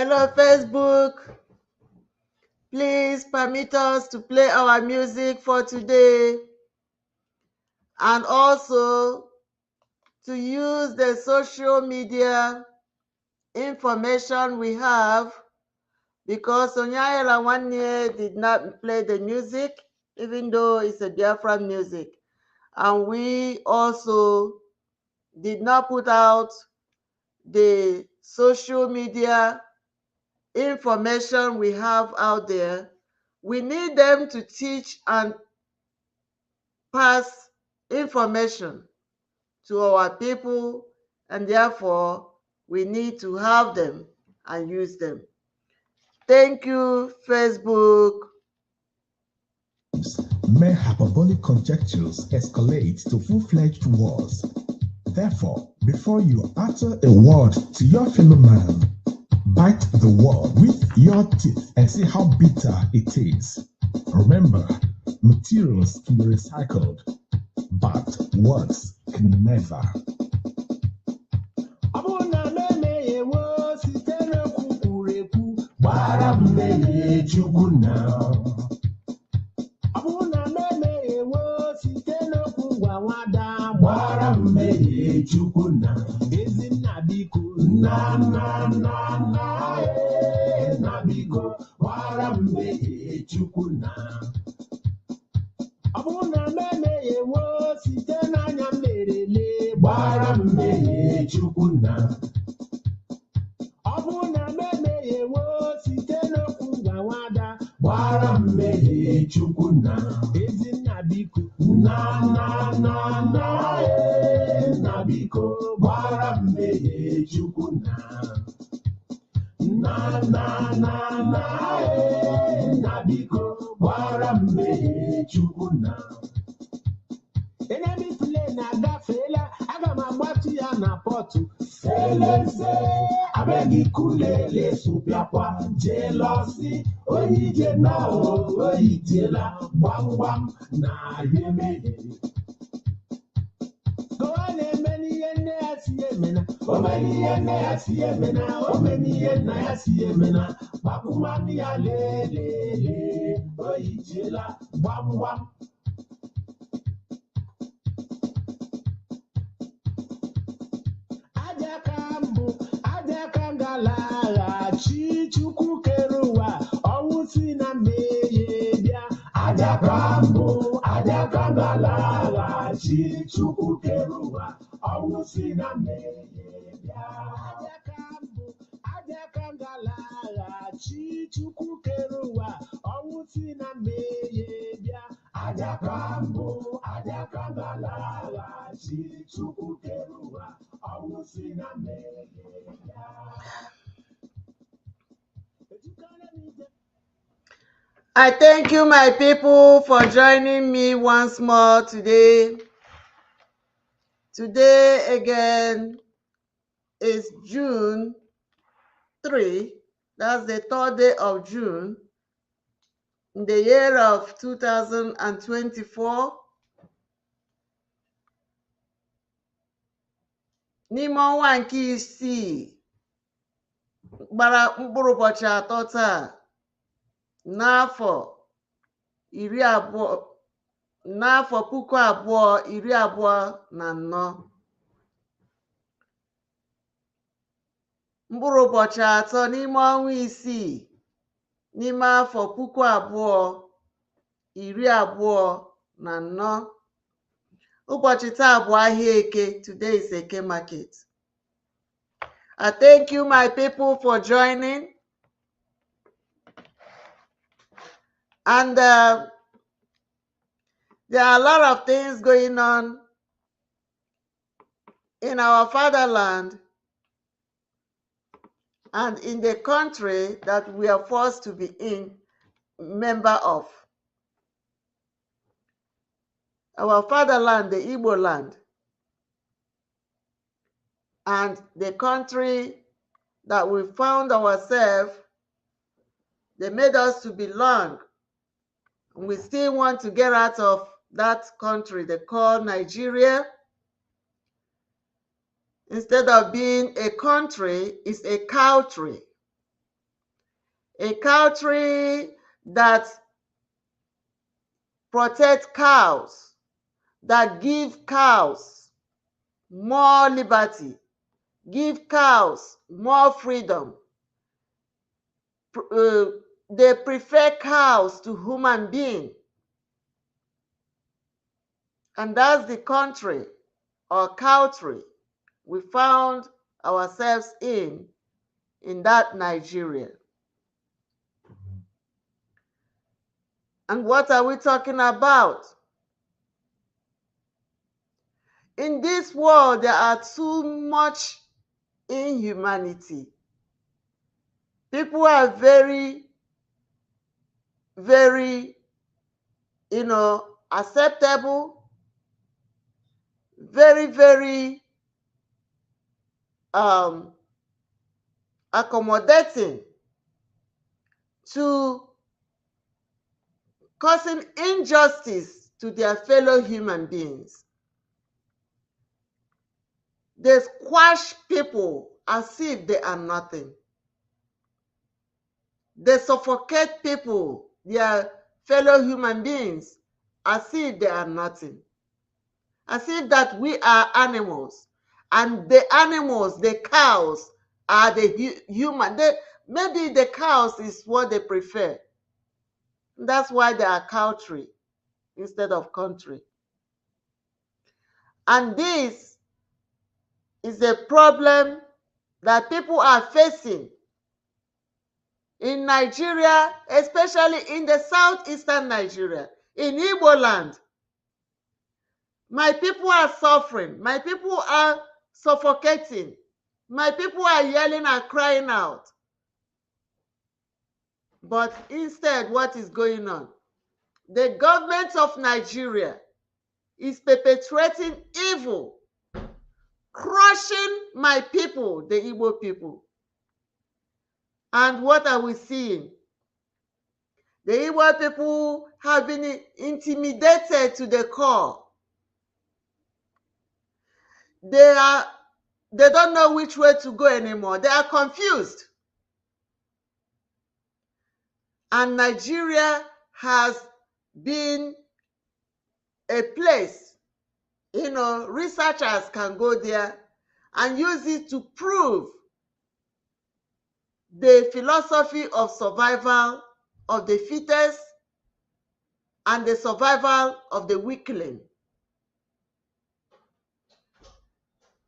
Hello, Facebook. Please permit us to play our music for today and also to use the social media information we have, because Onyayela one year did not play the music, even though it's a Biafran music. And we also did not put out the social media information we have out there. We need them to teach and pass information to our people, and therefore we need to have them and use them. Thank you, Facebook. Mere hyperbolic conjectures escalate to full-fledged wars. Therefore, before you utter a word to your fellow man, bite the word with your teeth and see how bitter it is. Remember, materials can be recycled, but words can never. Jealousy, oh, he did not, oh, he did not, wam, nah, you made it. Go on, many and I see a mina, oh, many and I see a mina, oh, many and I see a mina, Bakumani, le, oh, he did not, wam. I thank you, my people, for joining me once more today. Today again is June 3. That's the 3rd day of June in the year of 2024. N'ime ọnwa nke isii gbara mkpụrụ ụbọchị atọ taa n'afọ 2024. Mkpụrụ ụbọchị atọ n'ime ọnwa isii n'ime afọ 2024. Ụbọchị taa bụ ahịa Eke. Today is Eke market. I thank you, my people, for joining. And there are a lot of things going on in our fatherland and in the country that we are forced to be member of. Our fatherland, the Igbo land, and the country that we found ourselves, they made us to belong. We still want to get out of that country they call Nigeria. Instead of being a country, it's a country. a country that protects cows, that give cows more liberty, give cows more freedom. They prefer cows to human beings. And that's the country or country we found ourselves in that Nigeria. And what are we talking about? In this world, there are too much inhumanity. People are very, very, acceptable, very, very accommodating to causing injustice to their fellow human beings. They squash people as if they are nothing. They suffocate people, their fellow human beings, as if they are nothing. As if that we are animals. And the animals, the cows, are the human. Maybe the cows is what they prefer. That's why they are country instead of country. And this is a problem that people are facing in Nigeria, especially in the southeastern Nigeria, in Igbo land. My people are suffering. My people are suffocating. My people are yelling and crying out. But instead, what is going on? The government of Nigeria is perpetrating evil, crushing my people, the Igbo people. And what are we seeing? The Igbo people have been intimidated to the core. They don't know which way to go anymore. They are confused. And Nigeria has been a place, researchers can go there and use it to prove the philosophy of survival of the fittest and the survival of the weakling.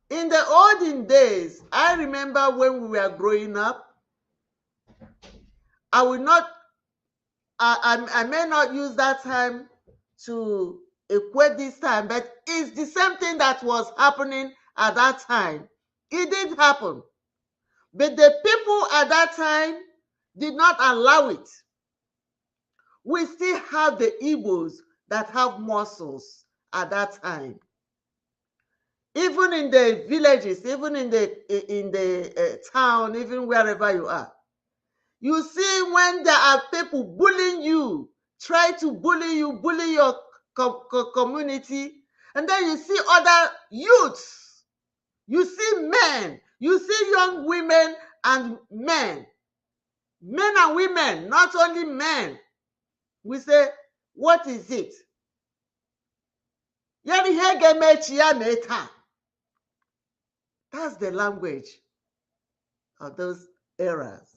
In the olden days, I remember when we were growing up, I may not use that time to equate this time, but it's the same thing that was happening at that time. It did happen. But the people at that time did not allow it. We still have the Igbos that have muscles at that time. Even in the villages, even in the town, even wherever you are. You see when there are people bullying you, try to bully you, bully your community, and then you see other youths, you see men, you see young women and men and women, not only men. We say, what is it? That's the language of those eras.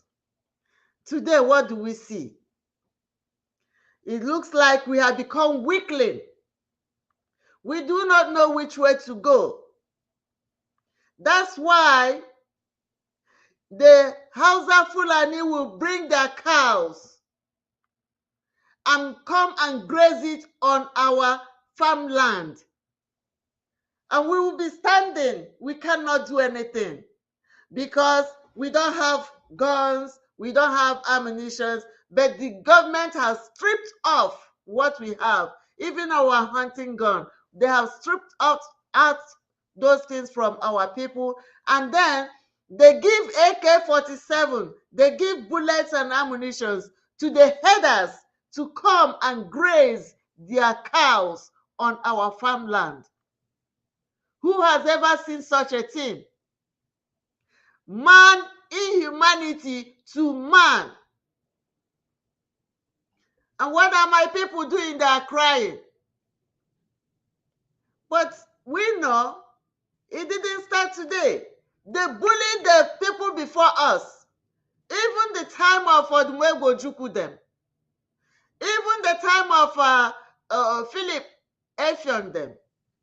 Today, what do we see? It looks like we have become weakling. We do not know which way to go. That's why the Hausa Fulani will bring their cows and come and graze it on our farmland. And we will be standing. We cannot do anything because we don't have guns, we don't have ammunition, but the government has stripped off what we have, even our hunting gun. They have stripped out those things from our people, and then they give AK-47, they give bullets and ammunition to the headers to come and graze their cows on our farmland. Who has ever seen such a thing? Man, inhumanity to man. And what are my people doing? They are crying. But we know it didn't start today. They bullied the people before us. Even the time of ODUMEGWU them. Even the time of Philip EFFIONG them.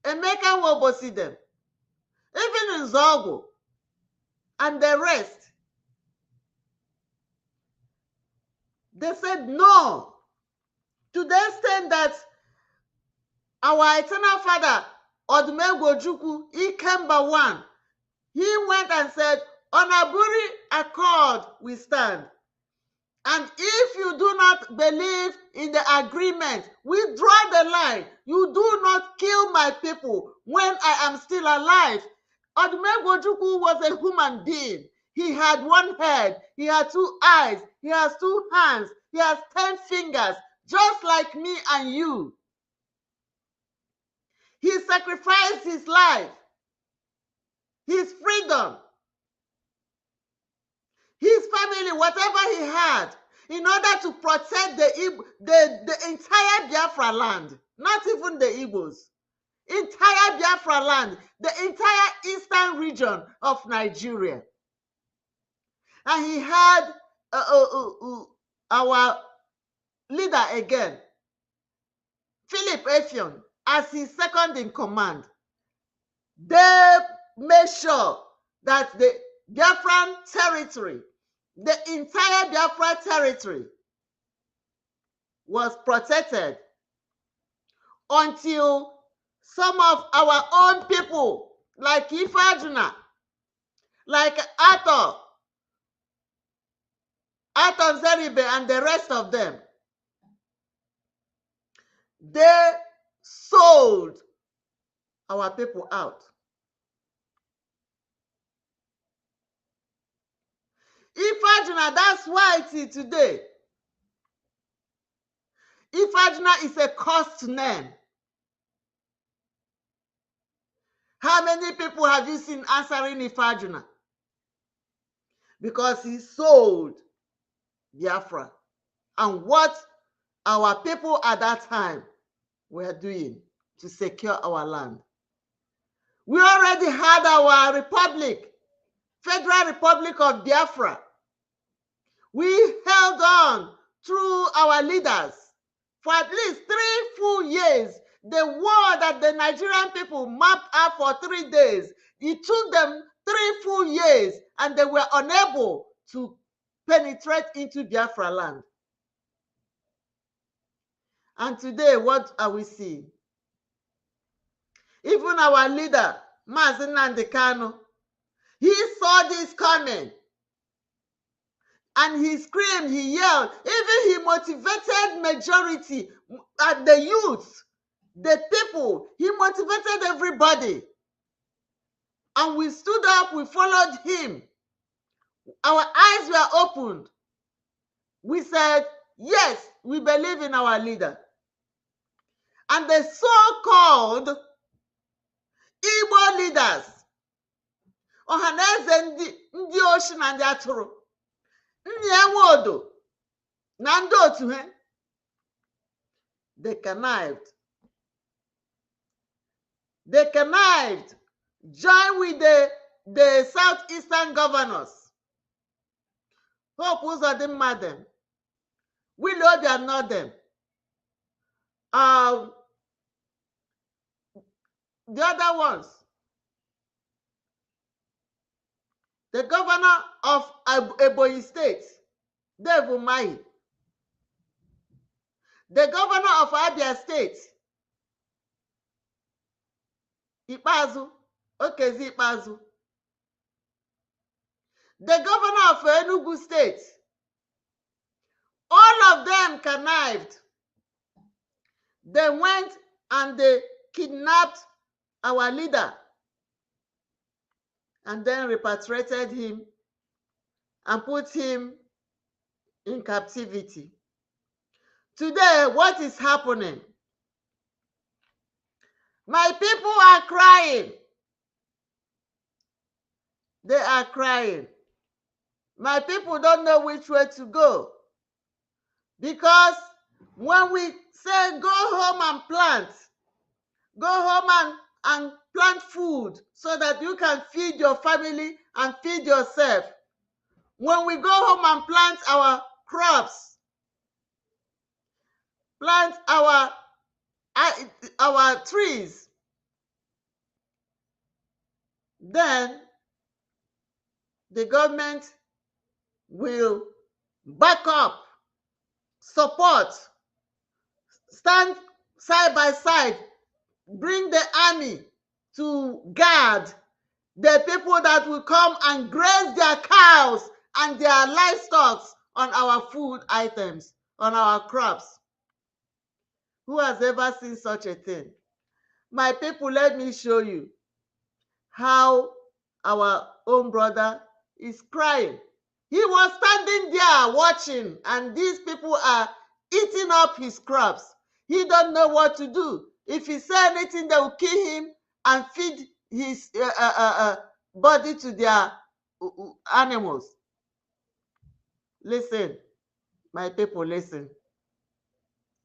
Emeka NWOBOSI them. Even Nzogwu and the rest. They said no. To the extent that our eternal father, ODUMEGWU IKEMBA 1, he went and said, on Aburi accord we stand. And if you do not believe in the agreement, we draw the line. You do not kill my people when I am still alive. ODUMEGWU was a human being. He had one head, he had 2 eyes, he has 2 hands, he has 10 fingers, just like me and you. He sacrificed his life, his freedom, his family, whatever he had, in order to protect the entire Biafra land, not even the Igbos, entire Biafra land, the entire eastern region of Nigeria. And he had our leader again, Philip EFFIONG, as his second in command. They made sure that the Biafran territory, the entire Biafra territory, was protected until some of our own people, like Ifajuna, like Ato Zeribe, and the rest of them, they sold our people out. Ifajuna, that's why till today, Ifajuna is a cursed name. How many people have you seen answering Ifajuna? Because he sold Biafra. And what our people at that time were doing to secure our land. We already had our republic, Federal Republic of Biafra. We held on through our leaders for at least 3 full years. The war that the Nigerian people mapped out for 3 days, it took them 3 full years, and they were unable to penetrate into Biafra land. And today, what are we seeing? Even our leader, MAZI KANU, he saw this coming. And he screamed, he yelled, even he motivated majority, the youth, the people, he motivated everybody. And we stood up, we followed him. Our eyes were opened. We said, yes, we believe in our leader. And the so-called Igbo leaders, Ohaneze ndị oshi na ndị atụrụ, ndị enwe na ndị otu ha, they connived. They connived, joined with the southeastern governors. Hope Uzodimma them, Willie Obianọ them, the other ones, the governor of Ebonyi State, Dave Umahi, the governor of Abia State, Ikpeazu, Okezi Ikpeazu, the governor of Enugu State, all of them connived. They went and they kidnapped our leader and then repatriated him and put him in captivity. Today, what is happening? My people are crying. They are crying. My people don't know which way to go, because When we say go home and plant, go home and plant food so that you can feed your family and feed yourself. When we go home and plant our crops, plant our trees, then the government will back up, support, stand side by side, bring the army to guard the people that will come and graze their cows and their livestock on our food items, on our crops. Who has ever seen such a thing? My people, let me show you how our own brother is crying. He was standing there watching, and these people are eating up his crops. He don't know what to do. If he say anything, they will kill him and feed his body to their animals. Listen, my people, listen.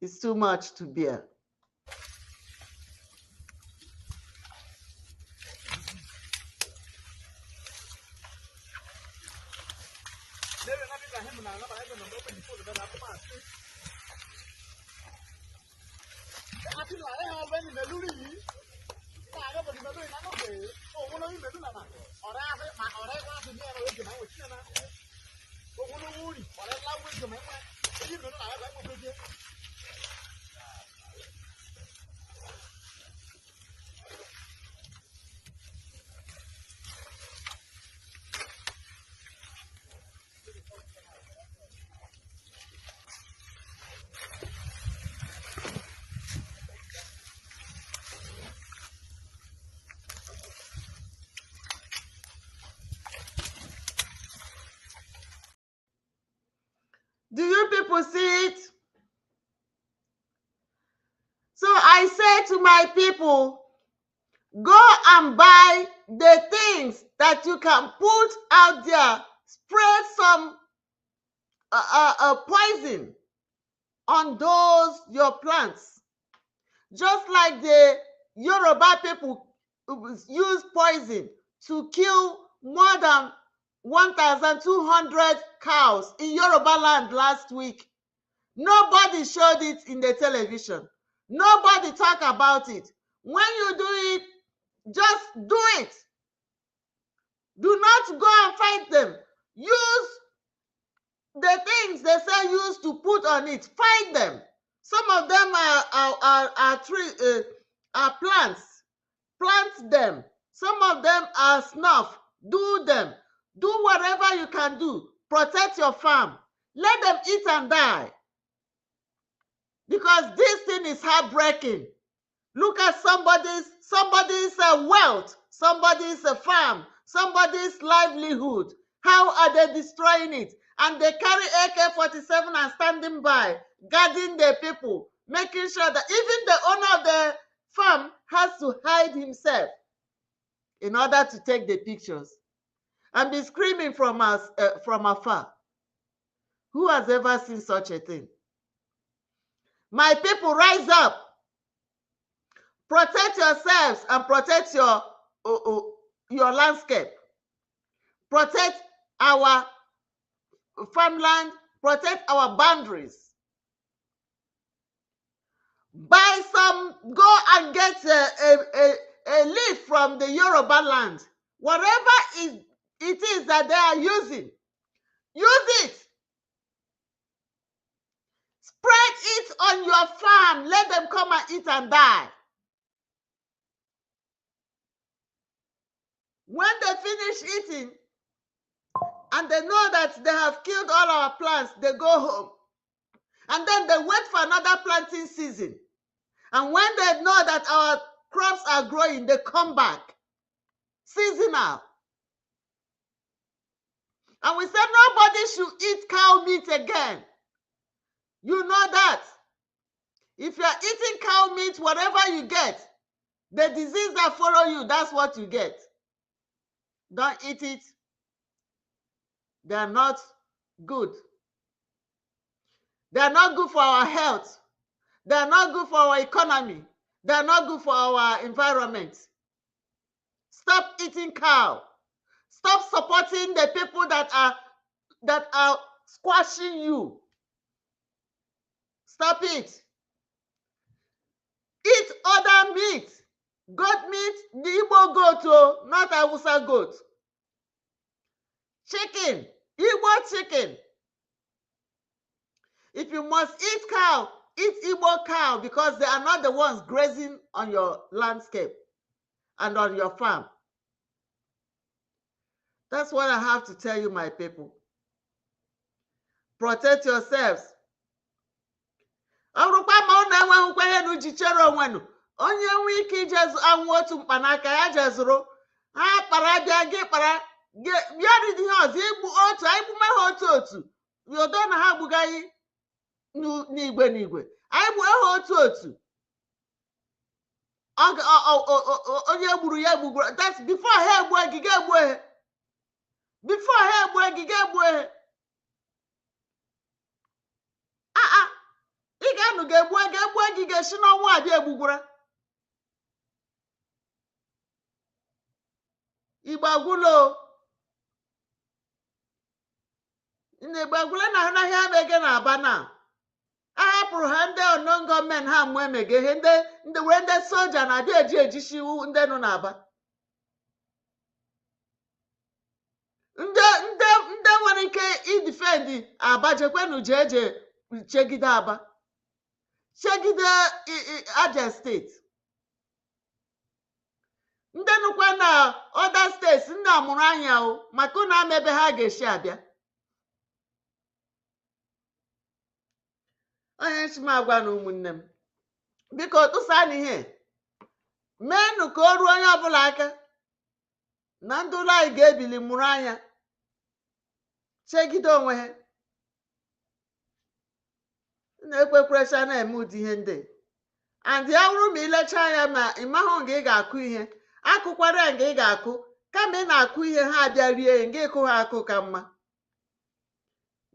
It's too much to bear. Do you people see it? So I say to my people, go and buy the things that you can put out there. Spread some poison on those your plants. Just like the Yoruba people use poison to kill more than 1,200 cows in Yoruba land last week. Nobody showed it in the television. Nobody talk about it. When you do it, just do it. Do not go and fight them. Use the things they say use to put on it. Fight them. Some of them are plants. Plant them. Some of them are snuff. Do them. Do whatever you can do. Protect your farm. Let them eat and die. Because this thing is heartbreaking. Look at somebody's wealth, somebody's farm, somebody's livelihood. How are they destroying it? And they carry AK-47 and standing by, guarding the people, making sure that even the owner of the farm has to hide himself in order to take the pictures and be screaming from afar. Who has ever seen such a thing? My people, rise up. Protect yourselves and protect your landscape. Protect our farmland. Protect our boundaries. Buy some, go and get a leaf from the Yoruba land. Whatever it is that they are using, use it. Spread it on your farm. Let them come and eat and die. When they finish eating and they know that they have killed all our plants, they go home. And then they wait for another planting season. And when they know that our crops are growing, they come back. Seasonal. And we said nobody should eat cow meat again. You know that. If you are eating cow meat, whatever you get, the disease that follow you, that's what you get. Don't eat it. They are not good. They are not good for our health. They are not good for our economy. They are not good for our environment. Stop eating cow. Stop supporting the people that are squashing you. Stop it. Eat other meat. Goat meat, the Igbo goat, not Hausa goat. Chicken, Igbo chicken. If you must eat cow, eat Igbo cow, because they are not the ones grazing on your landscape and on your farm. That's what I have to tell you, my people. Protect yourselves. Onye nwe ike ije anwụ otu mkpanaka ya jezuru ha kpara bịa gị kpara bịa dị ihe ọzọ igbu otu anyị gbume ha otu yodo na ha gbugaghị n'igwe anyị gbuo ha otu onye gburu ya gbugburu. That's before ha egbu egige egbu ehe. Before ha egbu egige egbu ehe. Ị ga-anụ ga-egbu egige si n'ọnwa abịa egbugbura. Igbo agwụlo. Igbo agwụlo na ahịa emege na Aba na. A hapụrụ ha ndị unknown gọọmenti ha mụ emege ihe ndị were ndị soja na-adị ejisi iwu ndị nọ n'Aba. Ndị nwere ike idifendi Aba jekwenu jeje chegide Aba. Chegide Abia steeti. Ndị nụkwa na other steeti ndị amụrụ anya maka na amebe ha ga-esi abịa. Onye nchimagwa na ụmụnne m, biko tụsa n'ihe meenụ ka o ruo onye ọbụla aka na ndị ụlọ anyị ga-ebili mụrụ anya chegide onwe ha. Na-ekwekwesị na-eme ụdị ihe ndị and ya bụrụ ma ilecha anya ma ịmahụ nga ị ga-akụ ihe akụkwara nga ị ga-akụ kama ị na-akụ ihe ha abịa rie nga ịkụ ha akụ ka mma,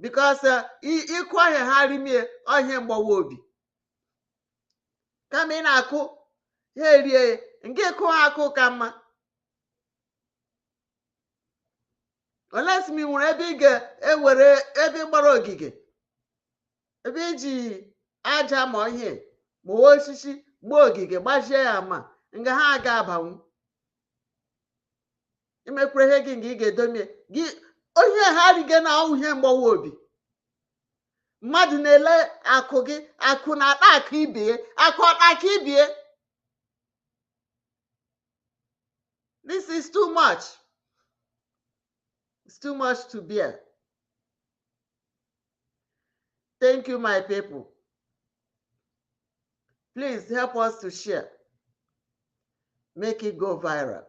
because ịkụ ọhịa ha rimie ọhịa mgbawa obi. Kama ị na-akụ ha erie nga ịkụ ha akụ ka mma. Unless m nwere ebe ị ga-ewere ebe gbara ogige, ebe iji aja ma ihe ma osisi gbuo ogige gbajie ya ma nga ha ga-abanwu. Imekwere ihe gị nga ị ga-edomie gị onye ha rige na ihe mgbawa obi. Mmadụ na-ele akụ gị, akụ na-ata akụ ibie, akụ ọta akụ ibie. This is too much. It's too much to bear. Thank you, my people. Please help us to share. Make it go viral.